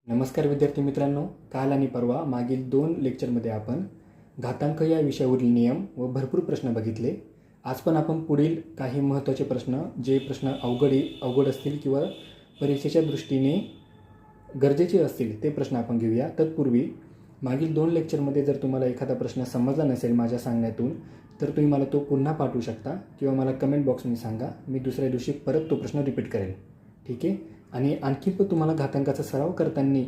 नमस्कार विद्यार्थी मित्रांनो, काल आणि परवा मागील 2 लेक्चरमध्ये आपण घातांक या विषयावरील नियम व भरपूर प्रश्न बघितले. आज पण आपण पुढील काही महत्त्वाचे प्रश्न, जे प्रश्न अवघड असतील किंवा परीक्षेच्या दृष्टीने गरजेचे असतील ते प्रश्न आपण घेऊया. तत्पूर्वी मागील 2 लेक्चरमध्ये जर तुम्हाला एखादा प्रश्न समजला नसेल माझ्या सांगण्यातून, तर तुम्ही मला तो पुन्हा पाठवू शकता किंवा मला कमेंट बॉक्समध्ये सांगा. मी दुसऱ्या दिवशी परत तो प्रश्न रिपीट करेल. ठीक आहे. आणि आणखी पण तुम्हाला घातांकाचा सराव करताना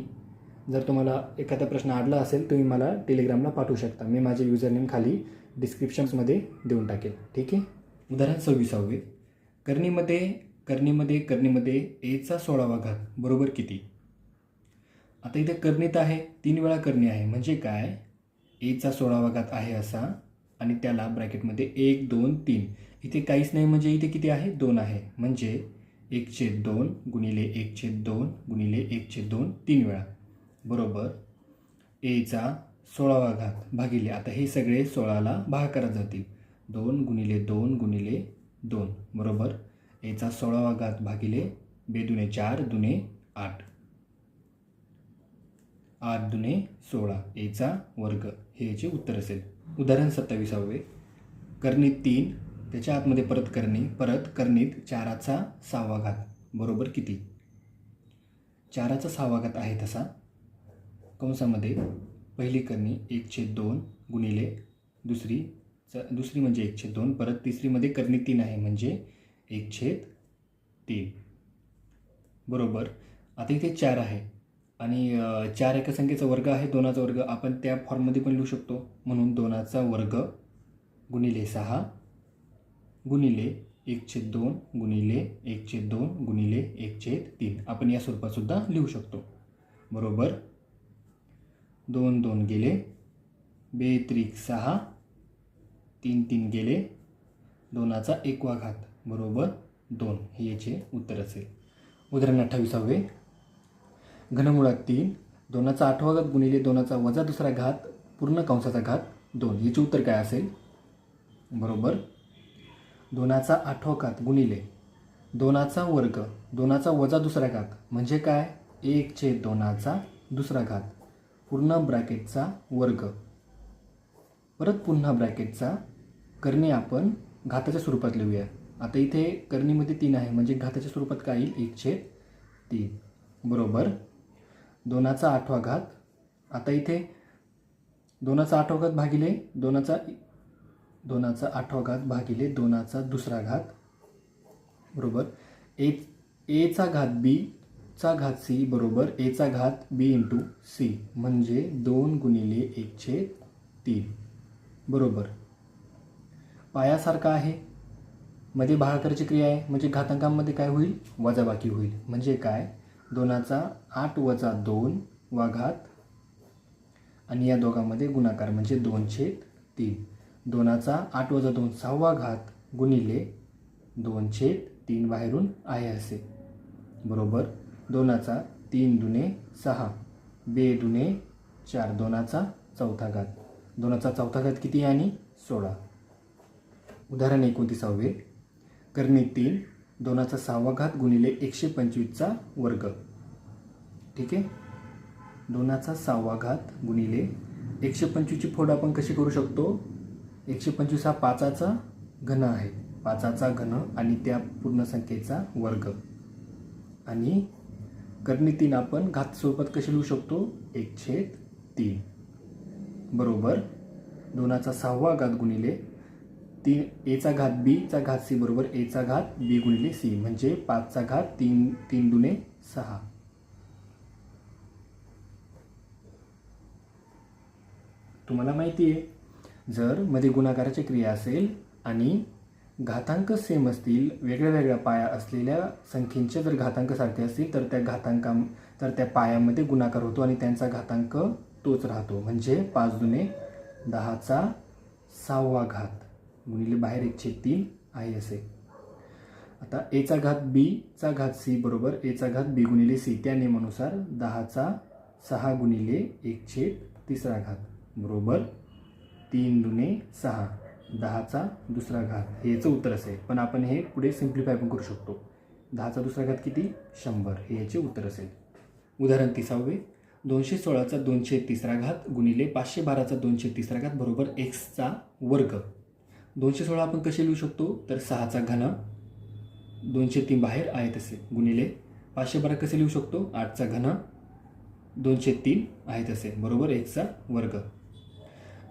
जर तुम्हाला एखादा प्रश्न अडला असेल, तुम्ही मला टेलिग्रामला पाठवू शकता. मी माझे युजरनेम खाली डिस्क्रिप्शन्समध्ये देऊन टाकेल. ठीक आहे. उदाहरण 26. करणीमध्ये एचा 16वा घात बरोबर किती? आता इथे करणीत आहे, 3 वेळा करणी आहे. म्हणजे काय? एचा 16वा घात आहे असा आणि त्याला ब्रॅकेटमध्ये 1 2 3. इथे काहीच नाही म्हणजे इथे किती आहे? 2 आहे. म्हणजे 1/2 गुणिले 1/2 गुणिले 1/2 3 वेळा बरोबर एचा 16वा घात भागिले, आता हे सगळे 16ला भागाकारात जातील. 2 गुणिले 2 गुणिले 2 बरोबर एचा 16वा घात भागिले 2 दुणे 4 दुणे 8, 8 दुणे 16 एचा वर्ग, हे याचे उत्तर असेल. उदाहरण 27. करणीत 3, त्याच्या आतमध्ये परत करणीत 4चा 6वा घात बरोबर किती? 4चा 6वा घात आहे तसा कंसामध्ये पहिली करणी 1/2 गुणिले दुसरी म्हणजे 1/2, परत तिसरीमध्ये करणी 3 आहे म्हणजे 1/3 बरोबर. आता इथे 4 आहे आणि 4 एका संख्येचा वर्ग आहे, 2चा वर्ग आपण त्या फॉर्ममध्ये पण लिहू शकतो. म्हणून 2चा वर्ग गुणिले 6 गुणिले 1/2 गुणिले 1/2 गुणिले 1/3 आपण या स्वरूपात सुद्धा लिहू शकतो बरोबर. 2 2 गेले, 2 त्रिक 6, 3 3 गेले, 2चा 1वा घात बरोबर 2, हे याचे उत्तर असेल. उदाहरण 28. घनमुळात 3, 2चा 8वा घात गुणिले 2चा वजा 2रा घात पूर्ण कंसाचा घात 2, याचे उत्तर काय असेल? बरोबर 2चा 8वा घात गुणिले 2चा वर्ग 2चा वजा 2रा घात म्हणजे काय? 1/2चा 2रा घात पूर्ण ब्रॅकेटचा वर्ग, परत पुन्हा ब्रॅकेटचा. करणी आपण घाताच्या स्वरूपात लिहूया. आता इथे करणीमध्ये 3 आहे म्हणजे घाताच्या स्वरूपात काय येईल? 1/3 बरोबर 2चा 8वा घात. आता इथे 2चा 8वा घात भागिले 2चा 8वा घात भागिले 2चा 2रा घात बरोबर एचा घात बी चा घात सी बरोबर एचा घात बी इंटू सी म्हणजे 2 गुणिले 1/3 बरोबर. पायासारखा आहे, मध्ये भागाकाराची क्रिया आहे म्हणजे घातांकामध्ये काय होईल? वजाबाकी होईल. म्हणजे काय? 2चा 8 वजा 2 वा घात आणि या दोघांमध्ये गुणाकार म्हणजे 2/3. 2चा 8 वजा 2 6वा घात गुणिले 2/3 बाहेरून आहे असे बरोबर. 2चा 3 दुणे 6, 2 दुणे 4, 2चा 4था घात. 2चा 4था घात किती आणि 16. उदाहरण 29. करणी 3, 2चा 6वा घात गुणिले 125चा वर्ग. ठीक आहे. 2चा 6वा घात गुणिले 125ची फोड आपण कशी करू शकतो? 125 हा 5चा घन आहे, 5चा घन आणि त्या पूर्ण संख्येचा वर्ग. आणि करणी 3 आपण घात स्वरूपात कशी लिहू शकतो? 1/3 बरोबर 2चा 6वा घात गुणिले 3 एचा घात बी चा घात सी बरोबर एचा घात बी गुणिले सी म्हणजे 5चा घात 3 दुणे 6. तुम्हाला माहिती आहे, जर मध्ये गुणाकाराची क्रिया असेल आणि घातांक सेम असतील, वेगळ्या वेगळ्या पाया असलेल्या संख्येचे जर घातांक सारखे असतील तर त्या पायामध्ये गुणाकार होतो आणि त्यांचा घातांक तोच राहतो. म्हणजे 5 दुणे 10चा 6वा घात गुणिले बाहेर 1/3 आहे असे. आता एचा घात बी चा घात सी बरोबर एचा घात बी गुणिले सी, त्या नियमानुसार 10चा 6 गुणिले 1/3 घात बरोबर 3 दुणे 6, 10चा 2रा घात, हे याचं उत्तर असेल. पण आपण हे पुढे सिम्प्लिफाय पण करू शकतो. 10चा 2रा घात किती? 100, हे याचे उत्तर असेल. उदाहरण 30 216चा 203 घात गुणिले 512चा 203 घात बरोबर एक्सचा वर्ग. 216 आपण कसे लिहू शकतो तर 6चा घन, 203 बाहेर आहे तसे, गुणिले 512 कसे लिहू शकतो 8चा घन, 203 आहे तसे, बरोबर एक्सचा वर्ग.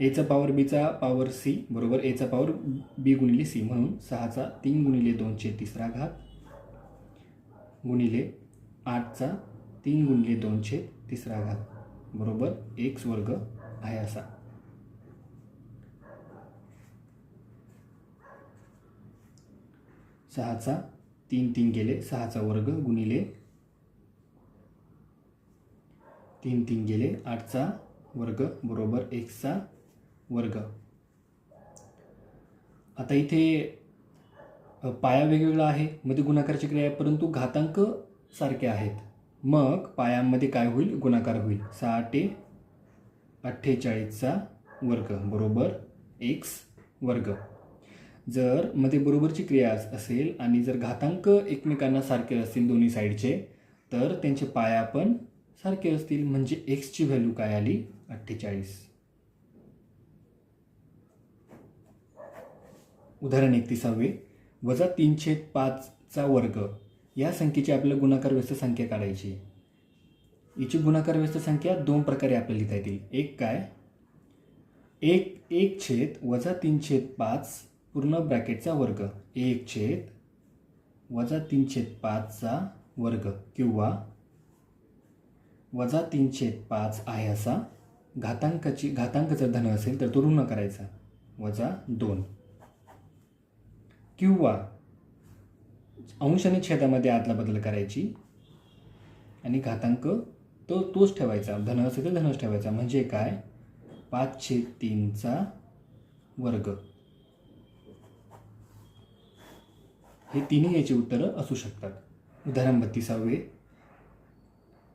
एचा पॉवर बीचा पॉवर सी बरोबर एचा पॉवर बी गुणिले सी, म्हणून 6चा 3 गुणिले 203 घात गुणिले 8चा 3 गुणिले 203 घात बरोबर एक्स वर्ग आहे असा. सहाचा 3 गेले, 6चा वर्ग गुणिले 3 गेले 8चा वर्ग बरोबर एक्सचा वर्ग. आता इथे पाया वेगवेगळा आहे, मध्ये गुणाकारची क्रिया आहे, परंतु घातांक सारखे आहेत. मग पायांमध्ये काय होईल गुणाकार होईल. 6 48चा वर्ग बरोबर एक्स वर्ग. जर मध्ये बरोबरची क्रिया असेल आणि जर घातांक एकमेकांना सारखे असतील दोन्ही साईडचे तर त्यांचे पाया पण सारखे असतील, म्हणजे एक्सची व्हॅल्यू काय आली 48. उदाहरण 31 वजा 3/5चा वर्ग या संख्येची आपल्याला गुणाकार व्यस्त संख्या काढायची. याची गुणाकार व्यस्त संख्या दोन प्रकारे आपल्याला लिहिता येतील. एक काय 1 वजा 3/5 पूर्ण ब्रॅकेटचा वर्ग, 1 वजा 3/5चा वर्ग, किंवा वजा 3/5 आहे असा घातांक जर धन असेल तर तो ऋण करायचा -2, किंवा अंश आणि छेदामध्ये आदला बदल करायची आणि घातांक तोच ठेवायचा, धन असेल तर धनच ठेवायचा. म्हणजे काय 5/3चा वर्ग. हे तिन्ही याची उत्तरं असू शकतात. उदाहरण 32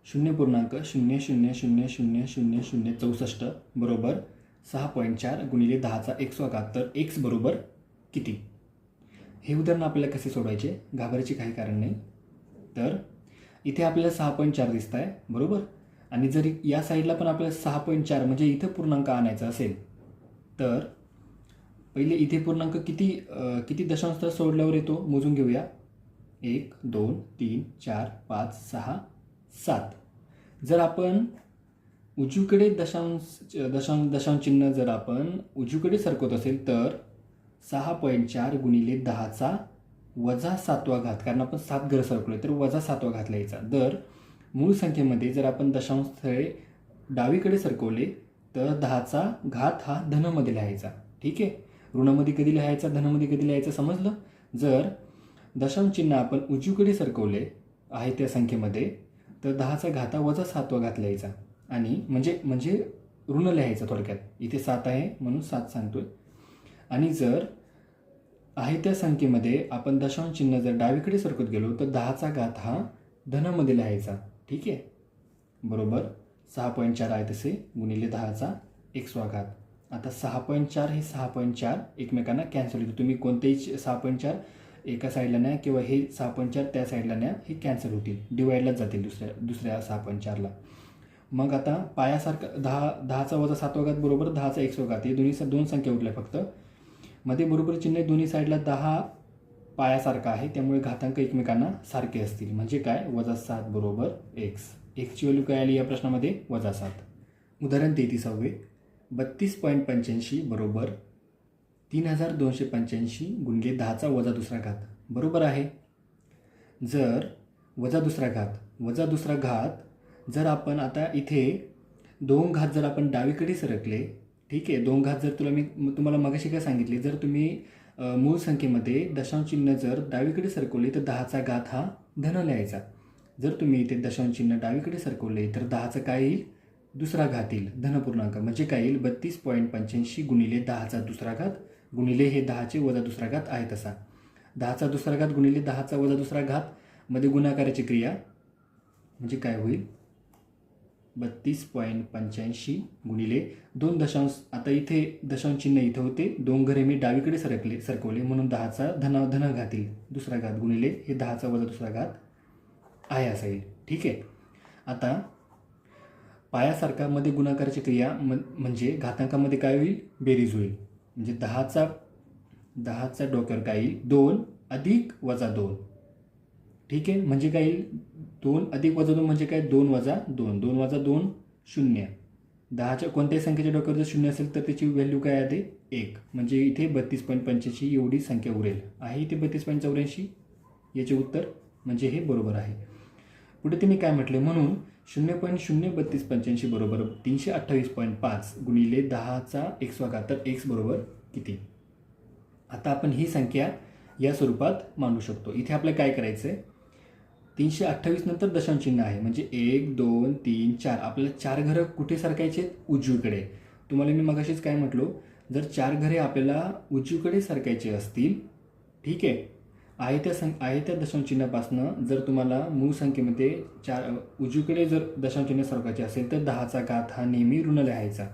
0.00000064 बरोबर 6.4 गुणिले 10चा 1/10. तर एक्स बरोबर किती? हे उदाहरण आपल्याला कसे सोडवायचे, घाबरायचे काही कारण नाही. तर इथे आपल्याला 6.4 दिसत आहे बरोबर, आणि जर या साईडला पण आपल्याला 6.4 म्हणजे इथं पूर्णांक आणायचा असेल तर पहिले इथे पूर्णांक किती दशांश सोडल्यावर येतो मोजून घेऊया. 1 2 3 4 5 6 7. जर आपण उजवीकडे दशांश चिन्ह जर आपण उजवीकडे सरकवत असेल तर 6.4 गुणिले 10चा वजा 7वा घात, कारण आपण 7 घरं सरकवले तर वजा 7वा घात लिहायचा. दर मूळ संख्येमध्ये जर आपण दशांश स्थळे डावीकडे सरकवले तर 10चा घात हा धनमध्ये लिहायचा. ठीक आहे, ऋणामध्ये कधी लिहायचा धनमध्ये कधी लिहायचा समजलं. जर दशांश चिन्ह आपण उजवीकडे सरकवले आहे त्या संख्येमध्ये तर 10चा घाता वजा 7वा घात लिहायचा, आणि म्हणजे ऋण लिहायचं थोडक्यात. इथे 7 आहे म्हणून 7 सांगतोय. आणि जर आहे त्या संख्येमध्ये आपण दशांश चिन्ह जर डावीकडे सरकत गेलो तर 10चा घात हा धनमध्ये लिहायचा. ठीक आहे, बरोबर 6.4 आहे तसे गुणिले 10चा 1/10 घात. आता 6.4 हे 6.4 एकमेकांना कॅन्सल होते. तुम्ही कोणतेही 6.4 एका साईडला न्या किंवा हे 6.4 त्या साईडला न्या, हे कॅन्सल होतील, डिवाईडलाच जातील दुसऱ्या 6.4ला. मग आता पायासारखं 10चा वजा 7वा घात बरोबर 10चा 1/10 घात. हे दोन संख्या उरल्या फक्त. मध्ये बरोबर चिन्ह दोन्ही साईडला 10 पायासारखा आहे, त्यामुळे घातांक एकमेकांना सारखे असतील. म्हणजे काय -7 बरोबर एक्स. एक्सची व्हॅल्यू काय आली या प्रश्नामध्ये -7. उदाहरण 33 32.85 बरोबर 3285 गुणिले 10चा वजा 2 घात बरोबर आहे. जर वजा 2 घात जर आपण आता इथे 2 घात जर आपण डावीकडे सरकले, ठीक आहे, 2 घात जर तुम्हाला मगाशी काय सांगितले, जर तुम्ही मूळ संख्येमध्ये दशांश चिन्ह जर डावीकडे सरकवले तर 10चा घात हा धन लिहायचा. जर तुम्ही इथे दशांश चिन्ह डावीकडे सरकवले तर 10चा काय येईल 2 घात येईल, धनपूर्णांक. म्हणजे काय येईल 32.85 गुणिले 10चा 2 घात गुणिले हे 10चे वजा 2 घात आहे तसा. 10चा 2 घात गुणिले 10चा वजा 2 घात मध्ये गुणाकाराची क्रिया म्हणजे काय होईल 32.85 गुणिले 2 दशांश. आता इथे दशांश चिन्ह इथे होते, 2 घरे मी डावीकडे सरकवले म्हणून 10चा धन घातील 2 घात गुणिले हे 10चा वजा 2 घात आहे असा येईल. ठीक आहे, आता पायासारखा मध्ये गुणाकाराची क्रिया म्हणजे घातांकामध्ये काय होईल, बेरीज होईल. म्हणजे दहाचा डोक्यावर काय येईल, 2 अधिक वजा 2. ठीक आहे, म्हणजे काय येईल, 2 अधिक वजा 2 म्हणजे काय, 2 वजा 2, 2 वजा 2 0. 10च्या कोणत्याही संख्येच्या डोक्यावर जर 0 असेल तर त्याची व्हॅल्यू काय आहे, 1. म्हणजे इथे 32.85 एवढी संख्या उरेल. आहे इथे 32.84. याचे उत्तर म्हणजे हे बरोबर आहे. पुढे तुम्ही काय म्हटले, म्हणून 0.03285 बरोबर 328.5 गुणिले 10चा x². तर x बरोबर किती. आता आपण ही संख्या या स्वरूपात मांडू शकतो. इथे आपल्याला काय करायचं आहे, 328 नंतर दशांश चिन्ह आहे, म्हणजे 1 2 3 4. आपल्याला 4 घरं कुठे सरकायचे, उजवीकडे. तुम्हाला मी मगाशीच काय म्हटलो, जर 4 घरे आपल्याला उजवीकडे सरकायचे असतील, ठीक आहे त्या दशांश चिन्हापासनं जर तुम्हाला मूळ संख्येमध्ये उजवीकडे जर दशांश चिन्ह सरकायचे असेल तर 10चा घात हा नेहमी ऋण लिहायचा.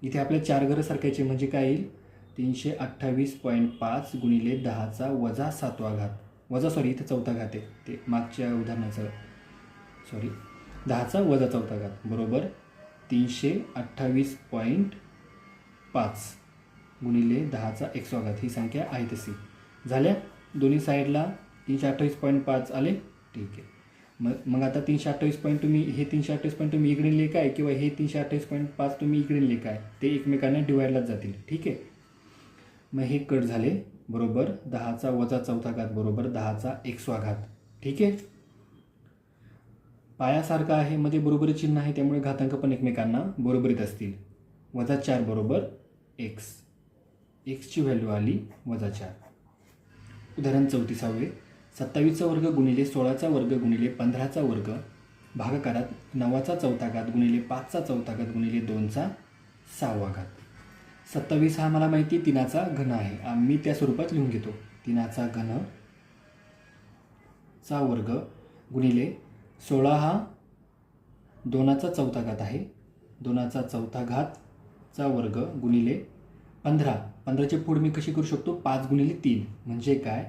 इथे आपल्याला 4 घरं सरकायचे म्हणजे काय येईल, 328.5 गुणिले 10चा वजा 7वा घात. इथे 4था घात आहे, ते मागच्या उदाहरणाचं 10चा वजा 4था घात बरोबर 328.5 गुणिले 10चा x² घात. ही संख्या आहे तशी. झाल्या दोन्ही साईडला 328.5 आले, ठीक आहे. मग आता 328 तुम्ही इकडे लिहिकाय किंवा हे 328.5 तुम्ही इकडे लिहिकाय, ते एकमेकांना डिवाइडलाच जातील. ठीक आहे, मग हे कट झाले बरोबर 10चा वजा 4था घात बरोबर 10चा x² घात. ठीक आहे, पायासारखा आहे, मध्ये बरोबरी चिन्ह आहे, त्यामुळे घातांक पण एकमेकांना बरोबरीत असतील. वजा 4 बरोबर x ची व्हॅल्यू आली वजा 4. उदाहरण 34. 27चा वर्ग गुणिले 16चा वर्ग गुणिले 15चा वर्ग भागाकारात 9चा 4था घात गुणिले 5चा 4था घात गुणिले 2चा 6वा घात. 27 हा मला माहिती 3चा घन आहे, मी त्या स्वरूपात लिहून घेतो. 3चा घन चा वर्ग गुणिले 16 हा 2चा 4था घात आहे, 2चा 4था घात चा वर्ग गुणिले 15ची पुढ मी कशी करू शकतो, 5 गुणिले 3 म्हणजे काय,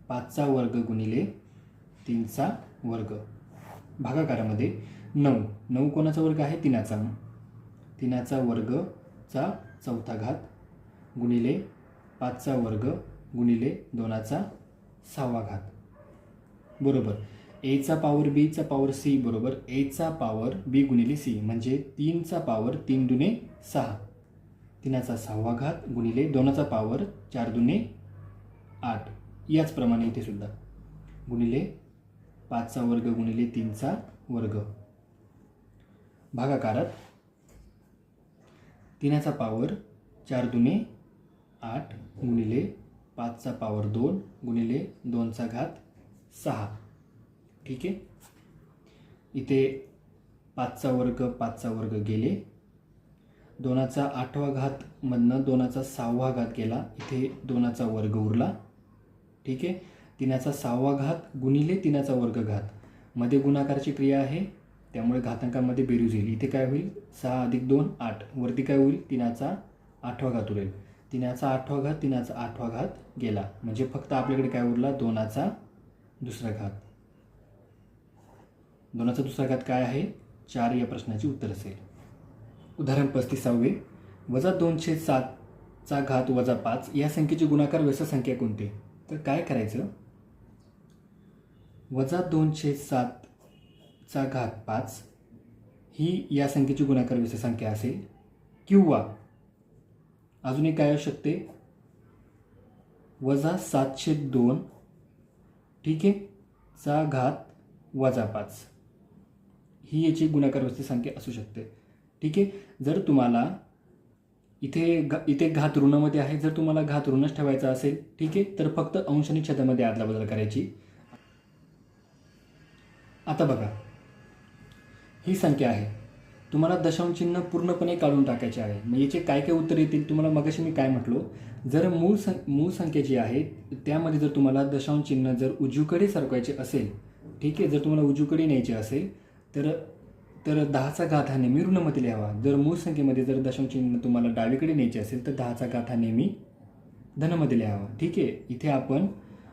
5चा वर्ग गुणिले 3चा वर्ग भागाकारामध्ये 9 कोणाचा वर्ग आहे, 3चा वर्गचा 4था घात गुणिले 5चा वर्ग गुणिले 2चा 6वा घात बरोबर a चा पॉवर b चा पॉवर c बरोबर a चा पॉवर b गुणिले c म्हणजे 3चा पॉवर 3 दुने 6, 3चा 6वा घात गुणिले 2चा पॉवर 4 दुने 8. याचप्रमाणे इथे सुद्धा गुणिले 5चा वर्ग गुणिले 3चा वर्ग भागाकारात 3चा पॉवर 4 दुने 8 गुणिले 5चा पॉवर 2 गुणिले 2चा घात 6. ठीक आहे, इथे 5चा वर्ग गेले, 2चा 8वा घात मधनं 2चा 6वा घात गेला, इथे 2चा वर्ग उरला. ठीक आहे, 3चा 6वा घात गुणिले 3चा वर्ग घात मध्ये गुणाकाराची क्रिया आहे, त्यामुळे घातांकामध्ये बेरीज होईल. इथे काय होईल, 6 अधिक 2 8, वरती काय होईल, 3चा 8वा घात उरेल. 3चा 8वा घात 3चा 8वा घात गेला, म्हणजे फक्त आपल्याकडे काय उरला, 2चा दुसरा घात. 2चा दुसरा घात काय आहे, 4 या प्रश्नाचे उत्तर असेल. उदाहरण 35. वजा 2/7चा घात वजा 5 या संख्येचे गुणाकार व्यस्त संख्या कोणते. तर काय करायचं, वजा 2/7चा घात 5 ही या संख्येची गुणाकार व्यस्त संख्या असेल, किंवा अजून एक काय असू शकते, वजा 7/2 ठीक आहे चा घात वजा 5 ही याची गुणाकार व्यस्त संख्या असू शकते. ठीक आहे, जर तुम्हाला इथे घात ऋणामध्ये आहे, जर तुम्हाला घात ऋणच ठेवायचा असेल, ठीक आहे, तर फक्त अंश आणि छेदामध्ये अदलाबदल करायची. आता बघा, ही संख्या आहे, तुम्हाला दशांश चिन्ह पूर्णपणे काढून टाकायचे आहे. मग याचे काय काय उत्तर येतील, तुम्हाला मगाशी मी काय म्हटलो, जर मूळ संख्या जी आहे त्यामध्ये जर तुम्हाला दशांश चिन्ह जर उजवीकडे सरकवायचे असेल, ठीक आहे, जर तुम्हाला उजवीकडे न्यायचे असेल तर 10चा घात हा नेहमी ऋणमध्ये लिहावा. जर मूळ संख्येमध्ये जर दशांश चिन्ह तुम्हाला डावीकडे न्यायचे असेल तर 10चा घात हा नेहमी धनमध्ये लिहावा. ठीक आहे, इथे आपण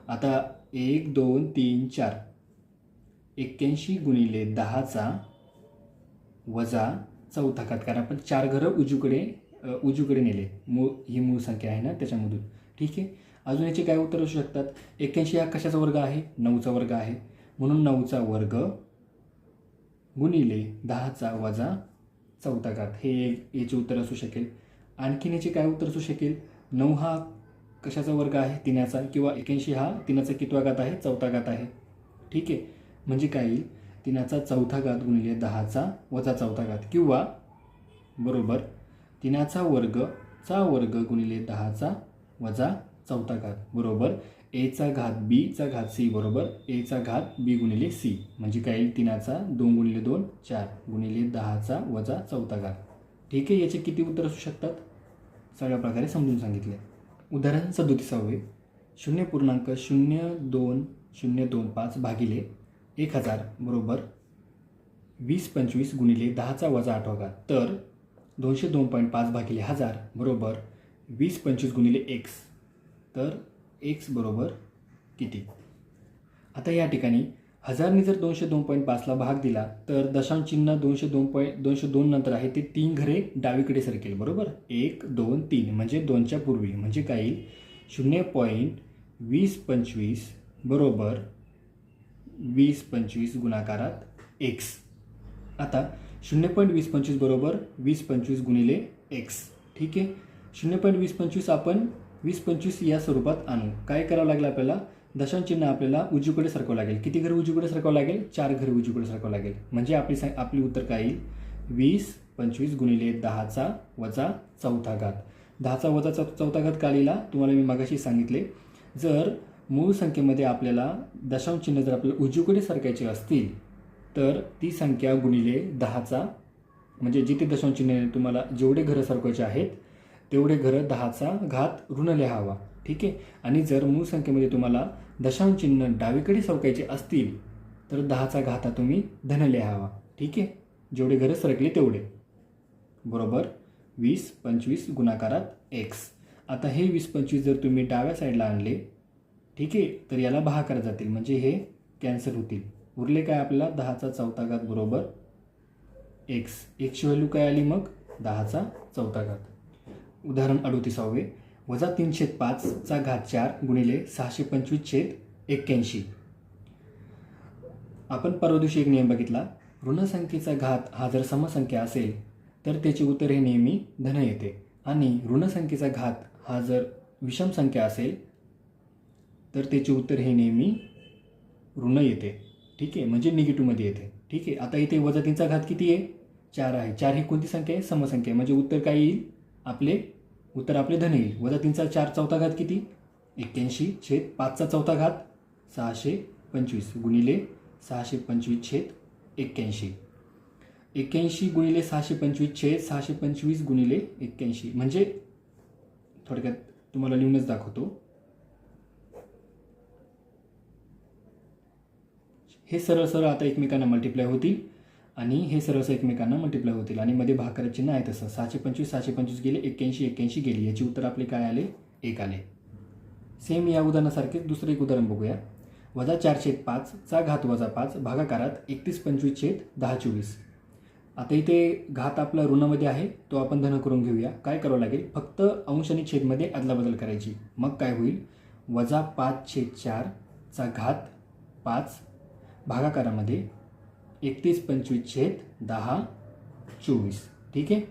आता 1 2 3 4 81 गुणिले 10चा वजा चौथा घात, कारण आपण 4 घरं उजवीकडे नेले, ही मूळ संख्या आहे ना त्याच्यामधून. ठीक आहे. अजून याचे काय उत्तर असू शकतात? 81 हा कशाचा वर्ग आहे? 9चा वर्ग आहे, म्हणून 9चा वर्ग गुणिले 10चा वजा चौथा घात, हे याचे उत्तर असू शकेल. आणखीन याचे काय उत्तर असू शकेल? 9 हा कशाचा वर्ग आहे? तिन्याचा, किंवा 81 हा तिन्याचा कितवा घात आहे? चौथा घात आहे. ठीक आहे. म्हणजे काय येईल? तिन्याचा चौथा घात गुणिले 10चा वजा चौथा घात, किंवा बरोबर तिन्याचा वर्गचा वर्ग गुणिले 10चा वजा चौथा घात, बरोबर एचा घात बी चा घात सी, बरोबर एचा घात बी गुणिले सी. म्हणजे काय येईल? तिन्याचा 2 गुणिले 2 4 गुणिले 10चा वजा चौथा घात. ठीक आहे. याचे किती उत्तर असू शकतात? सगळ्या प्रकारे समजून सांगितले. उदाहरण 37. 0.02025 भागिले 1000 बरोबर 2025 गुणिले 10चा वजा 8वा घात. तर 202.5 भागिले 1000 बरोबर 2025 गुणिले x. तर x बरोबर किती? आता या ठिकाणी 1000ने जर 202.5ला भाग दिला तर दशांश चिन्ह 202 नंतर आहे ते 3 घरे डावीकडे सरकेल, बरोबर 1 2 3, म्हणजे 2च्या पूर्वी. म्हणजे काय येईल? 0.2025 बरोबर 2025 गुणाकारात x. आता 0.2025 बरोबर 2025 गुणिले x. ठीक आहे. 0.2025 आपण 2025 या स्वरूपात आणू. काय करावं लागेल आपल्याला? दशांश चिन्ह आपल्याला उजवीकडे सरकावं लागेल. किती घरं उजवीकडे सरकावं लागेल? 4 घरं उजवीकडे सरकावं लागेल. म्हणजे आपली उत्तर काय येईल? 2025 गुणिले 10चा वजा चौथा घात. 10चा वजा चौथा घात का लिहिला? तुम्हाला मी मागाशी सांगितले, जर मूळ संख्येमध्ये आपल्याला दशांश चिन्ह जर आपल्याला उजवीकडे सरकायचे असतील तर ती संख्या गुणिले 10चा, म्हणजे जिथे दशांश चिन्ह तुम्हाला जेवढे घरं सरकवायचे आहेत तेवढे घरं 10चा घात ऋण लिहावा. ठीक आहे. आणि जर मूळ संख्येमध्ये तुम्हाला दशांश चिन्ह डावीकडे सरकायचे असतील तर 10चा घात हा तुम्ही धन लिहावा. ठीक आहे. जेवढे घरं सरकले तेवढे, बरोबर 2025 गुणाकारात x. आता हे 2025 जर तुम्ही डाव्या साईडला आणले, ठीक आहे, तर याला भागाकार जातील, म्हणजे हे कॅन्सल होतील. उरले काय आपल्याला? 10चा चौथा घात बरोबर x. ची व्हॅल्यू काय आली मग? 10चा चौथा घात. उदाहरण 38. वजा 3/5चा घात 4 गुणिले 625/81. आपण परवा दिवशी एक नियम बघितला, ऋण संख्येचा घात हा जर समसंख्या असेल तर त्याचे उत्तर हे नेहमी धन येते, आणि ऋण संख्येचा घात हा जर विषम संख्या असेल तर त्याचे उत्तर हे नेहमी ऋण येते. ठीक आहे. म्हणजे निगेटिव्हमध्ये येते. ठीक आहे. आता इथे वजा 3चा घात किती आहे? 4 आहे. 4 ही कोणती संख्या आहे? समसंख्या. म्हणजे उत्तर काय येईल? उत्तर आपले धन येईल. वजा 3चा 4 चौथा घात किती? 81/5चा चौथा घात 625 गुणिले 625/81. 81 गुणिले 625/625 गुणिले 81. म्हणजे थोडक्यात तुम्हाला लिहूनच दाखवतो. हे सरळ सरळ आता एकमेकांना मल्टिप्लाय होतील, आणि हे सरळ एकमेकांना मल्टिप्लाय होतील, आणि मध्ये भागाकार चिन्ह आहे तसं 625 गेले, 81 गेली. याचे उत्तर आपले काय आले? 1 आले. सेम या उदाहरणासारखे दुसरं एक उदाहरण बघूया. वजा 4/5चा घात वजा 5 भागाकारात 31/25/1024. आता इथे घात आपला ऋणामध्ये आहे, तो आपण धन करून घेऊया. काय करावं लागेल? फक्त अंश आणि छेदमध्ये अदलाबदल करायची. मग काय होईल? वजा 5/4चा घात 5 भागाकारामध्ये 31/25/1024. ठीक आहे,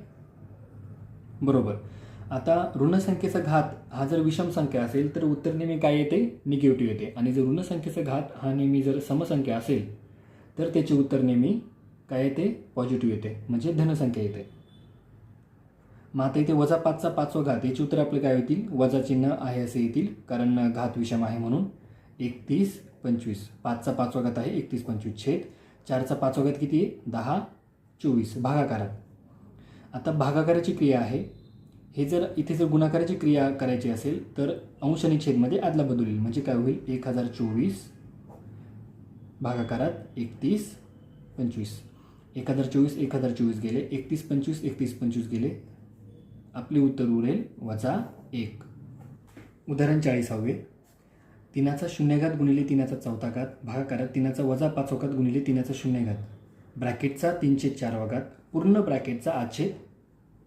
बरोबर. आता ऋण संख्येचा घात हा जर विषम संख्या असेल तर उत्तर नेहमी काय येते? निगेटिव्ह येते. आणि जर ऋण संख्येचा घात हा नेहमी जर समसंख्या असेल तर त्याचे उत्तर नेहमी काय येते? पॉझिटिव्ह येते, म्हणजे धनसंख्या येते. मग आता इथे वजा 5चा 5वा घात, याचे उत्तर आपले काय होतील? वजा चिन्ह आहे असे येतील, कारण घात विषम आहे म्हणून. 31/25, 5चा 5वा घात आहे 31/25 छेद 4चा 5वा घात किती आहे? 10/24 भागाकारात. आता भागाकाराची क्रिया आहे, हे जर इथे जर गुणाकाराची क्रिया करायची असेल तर अंश आणि छेदमध्ये अदलाबदल होईल. म्हणजे काय होईल? 1024 भागाकारात 31/25. 1024 गेले, 31/25 गेले. आपले उत्तर उरेल -1. उदाहरण 40. 3चा शून्य घात गुणिले 3चा चौथा घात भागाकारात 3चा वजा 5वा घात गुणिले 3चा शून्य घात, ब्रॅकेटचा 3/4 घात पूर्ण ब्रॅकेटचा आच्छेद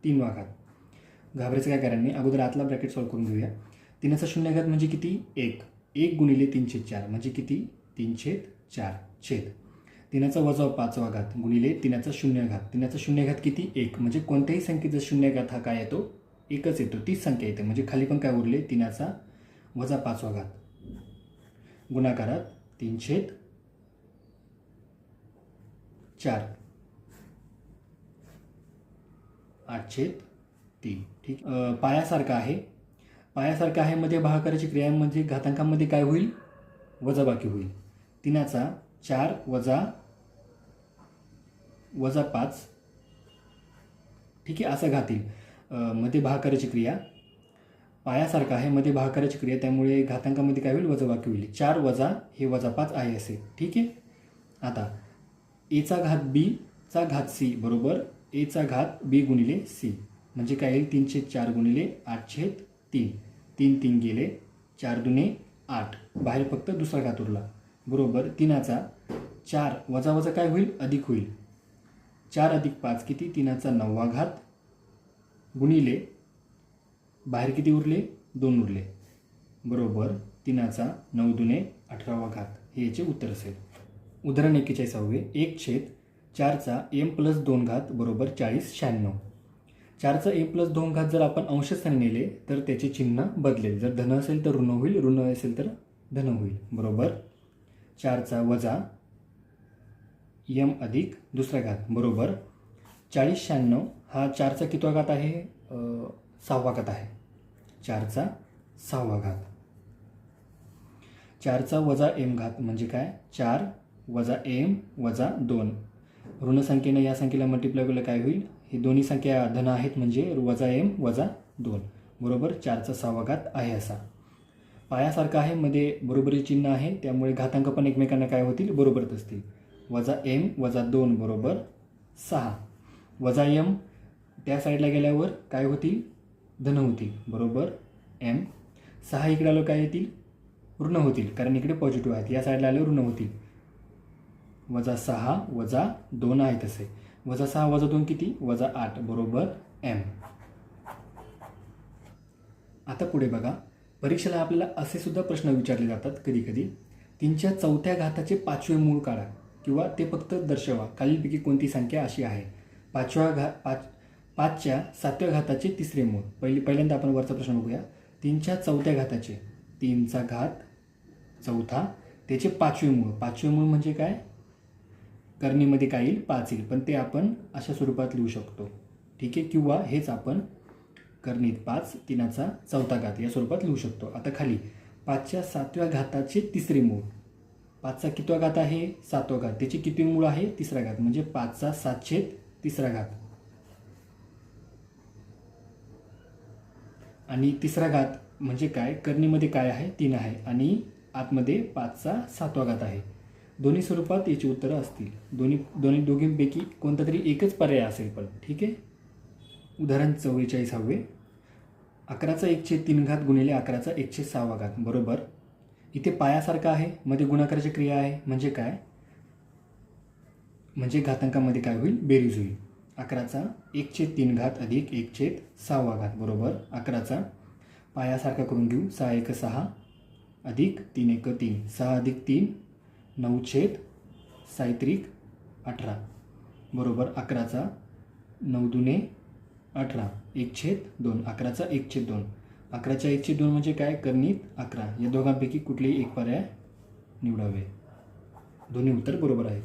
3 वा घात. घाबरायचं काय कारण नाही, अगोदर आतला ब्रॅकेट सॉल्व करून घेऊया. 3चा शून्य घात म्हणजे किती? 1. 1 गुणिले 3/4 म्हणजे किती? 3/4 छेद 3चा वजा 5वा घात गुणिले 3चा शून्य घात. 3चा शून्य घात किती? 1. म्हणजे कोणत्याही संख्येचा शून्य घात हा काय येतो? एकच येतो, तीच संख्या येते. म्हणजे खाली पण काय उरले? 3चा वजा 5वा घात गुणाकारात 3/4 8/3. ठीक. पायासारखा आहे. पायासारखा आहे मध्ये भागाकाराची क्रिया म्हणजे घातांकामध्ये काय होईल? वजाबाकी होईल. 3चा 4 वजा 5. ठीक आहे, असं घातील. मध्ये भागाकाराची क्रिया पायासारखा आहे, मध्ये भागाकाराची क्रिया, त्यामुळे घातांकामध्ये काय होईल? वजाबाकी होईल. 4 वजा हे वजा 5 आहे असे. ठीक आहे. आता एचा घात बी चा घात सी बरोबर एचा घात बी गुणिले सी म्हणजे काय येईल? 3/4 गुणिले 8/3. 3 3 गेले, 4 दुने 8, बाहेर फक्त दुसरा घात उरला बरोबर 3चा 4 वजा वजा काय होईल? अधिक होईल. 4 अधिक 5 किती? 3चा 9वा घात गुणिले बाहेर किती उरले? 2 उरले बरोबर 3चा 9 दुने 18वा घात. हे याचे उत्तर असेल. उदाहरण 41. 1/4चा m+2 घात बरोबर 40 96. 4चा m+2 घात जर आपण अंशस्थानी नेले तर त्याचे चिन्ह बदलेल. जर धन असेल तर ऋण होईल, ऋण असेल तर धन होईल बरोबर 4चा वजा m अधिक दुसरा घात बरोबर 40 96. हा 4चा कितवा घात आहे? 6वा घात आहे. 4चा 6वा घात. 4चा वजा m घात म्हणजे काय? 4 वजा m वजा 2. ऋण संख्येने या संख्येला मल्टिप्लाय केलं काय होईल? ही दोन्ही संख्या धन आहेत म्हणजे वजा m वजा 2 बरोबर 4चा 6वा घात आहे असा. पायासारखा आहे, मध्ये बरोबरी चिन्ह आहे, त्यामुळे घातांक पण एकमेकांना काय होतील? बरोबरच असतील. वजा m वजा 2 बरोबर 6. वजा m त्या साईडला गेल्यावर काय होतील? धन होतील बरोबर m. 6 इकडे आलो काय येतील? ऋण होतील, कारण इकडे पॉझिटिव्ह आहेत. या साईडला आले ऋण होतील. वजा 6 वजा 2 आहे तसे. वजा 6 वजा 2 किती? वजा 8 बरोबर m. आता पुढे बघा, परीक्षेला आपल्याला असे सुद्धा प्रश्न विचारले जातात कधी कधी. 3च्या चौथ्या घाताचे 5वे मूळ काढा किंवा ते फक्त दर्शवा. खालीलपैकी कोणती संख्या अशी आहे? 5च्या 7व्या घाताचे 3रे मूळ. पहिल्यांदा आपण वरचा प्रश्न बघूया. 3च्या चौथ्या घाताचे 3चा घात चौथा त्याचे 5वे मूळ. 5वे मूळ म्हणजे काय? करणीमध्ये काय येईल? 5 येईल, पण ते आपण अशा स्वरूपात लिहू शकतो. ठीक आहे. किंवा हेच आपण करणीत 5 3चा चौथा घात या स्वरूपात लिहू शकतो. आता खाली 5च्या 7व्या घाताचे 3रे मूळ. 5चा कितवा घात आहे? 7वा घात. त्याचे किती मूळ आहे? 3रा घात म्हणजे 5चा 7/3 घात. आणि 3रा घात म्हणजे काय? करणीमध्ये काय आहे? 3 आहे आणि आतमध्ये 5चा 7वा घात आहे. दोन्ही स्वरूपात याची उत्तरं असतील. दोघींपैकी कोणता तरी एकच पर्याय असेल पण. ठीक आहे. उदाहरण 44. 11चा 1/3 घात गुणिले 11चा 1/6 घात बरोबर इथे पायासारखा आहे, मध्ये गुणाकाराची क्रिया आहे म्हणजे काय? म्हणजे घातांकामध्ये काय होईल? बेरीज होईल. 11चा 1/3 घात अधिक 1/6 घात बरोबर 11चा पायासारखा करून घेऊ. 6 1 6 अधिक 3 1 3. 6 अधिक 3 9/7 18 बरोबर 11चा 9 दुने 18 1/2. 11चा 1/2. 11च्या 1/2 म्हणजे काय? करणीत 11. या दोघांपैकी कुठलेही एक पर्याय निवडावे. दोन्ही उत्तर बरोबर आहेत.